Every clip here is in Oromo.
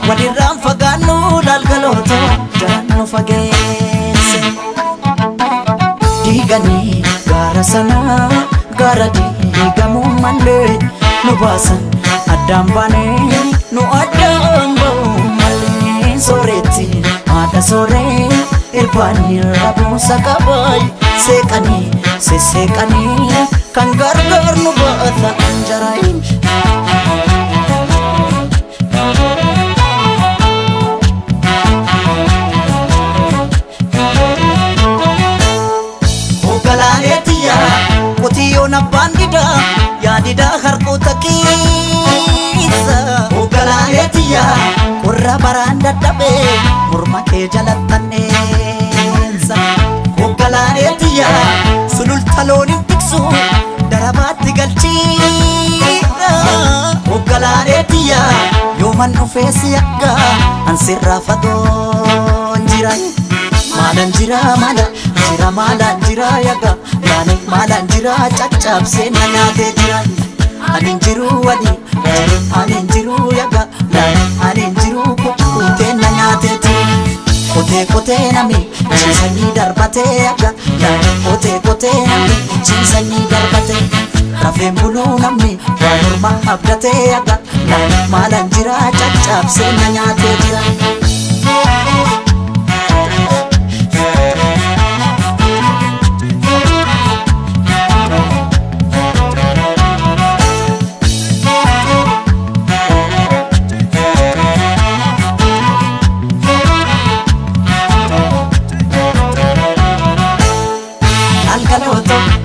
walirraan fagaannu lalgalooto jalaan nu fageesse. Diiganii gaara sanaa gaara diigamuu malee nu baasan addaan baanee nu addaan ba'uu malee. Sooretti haadha sooree irbaanii rabuusa qabaay seeqanii sesseeqanii kan gargaar nu baata anjaraayin. Qotiyyoon abbaan didaa yaadidaa harkoota keessa. Oggalaalee tiyyaa qorra baraan dadhabee morma kee jalattanneessa. Oggalaalee tiyyaa sululta looniin tiksu darabaatti galchiidha. Oggalaalee tiyyaa yooman dhufee si akka ansirraa fagoon jira. Maalan jira maalan jira maalan jira yaga yaani maalan jira caccabsee na nyaatee jira. Anin jiru anin jiru yaga anin jiru kukkutee na nyaatee jira. Kotee nami ciisanii darbatee yaga kotee nami ciisanii darbatee. Rafeen buluu namni waan morma abdatee yaga maalan jira caccabsee na nyaatee jira.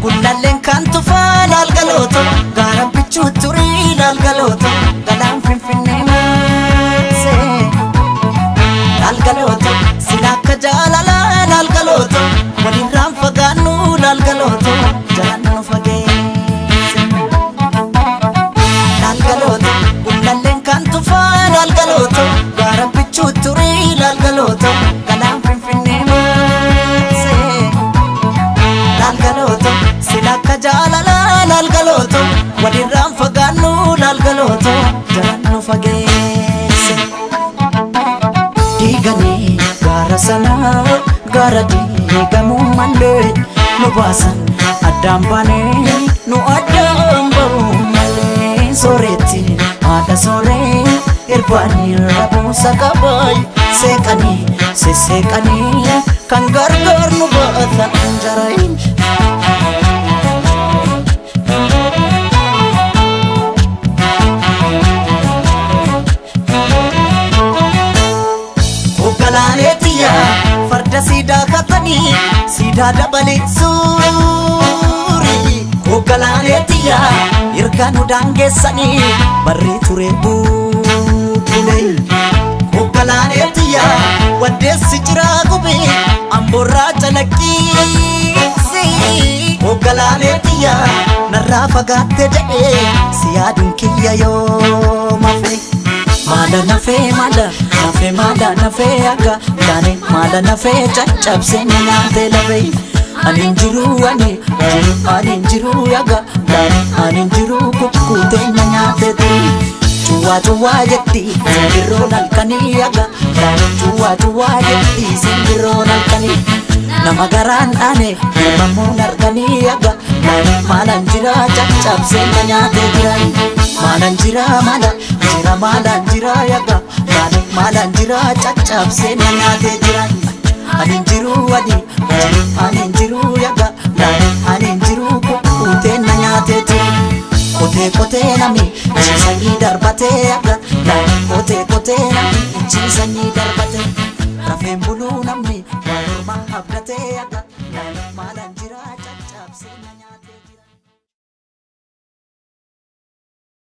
Gullalleen kan tufaa lalgalooto gaara bichuu turii lalgalooto galaan finfinnee maasee lalgalooto sila akka jaalalaa lalgalooto walirraan fagaannu lalgalooto jalaan nu fageesse. Lalgalooto gullalleen kan tufaa lalgalooto gaara bichuu turii lalgalooto galaan finfinnee maasee lalgalooto sila akka jaalalaa lalgalooto walirraan fagaannu lalgalooto jalaan nu fageesse. Diiganii gaara sanaa gaara diigamuu malee nu baasan addaan baanee nu addaan ba'uu malee. Sooretti haadha sooree irbaanii rabuusa qabaay seeqanii sesseeqanii kan gargaar nu baata anjaraayin. Oggalaalee tiyyaa farda siidaa katanii siidaa dabalee suurii. Oggalaalee tiyyaa erga nu daangeessanii barrii turee buubulee. Oggalaalee tiyyaa waddeessi jiraa gubee amboorraa calaqqiisi. Oggalaalee tiyyaa narraa fagaatte jedhee si yaaduun kiyya yoo mafe. Maala nafee nafee akka yaani maala nafee caccabsee na nyaatee lafee. Anin jiru anin jiru yaga anin jiru kukkutee na nyaatee ture. Cuwaa jetti simbirroon halkanii yaga cuwaa jetti simbirroon halkanii. Nama garaan dhaane namammoon arganii yaga maalan jira caccabsee na nyaatee jira. Maalan jira maalan jira yaga maalan jira caccabsee na nyaatee jira. Anin jiru anin jiru yaga anin jiru kukkutee na nyaatee jira. Kotee nami ciisanii darbatee yaga kotee nami ciisanii darbatee. Rafeen buluu namni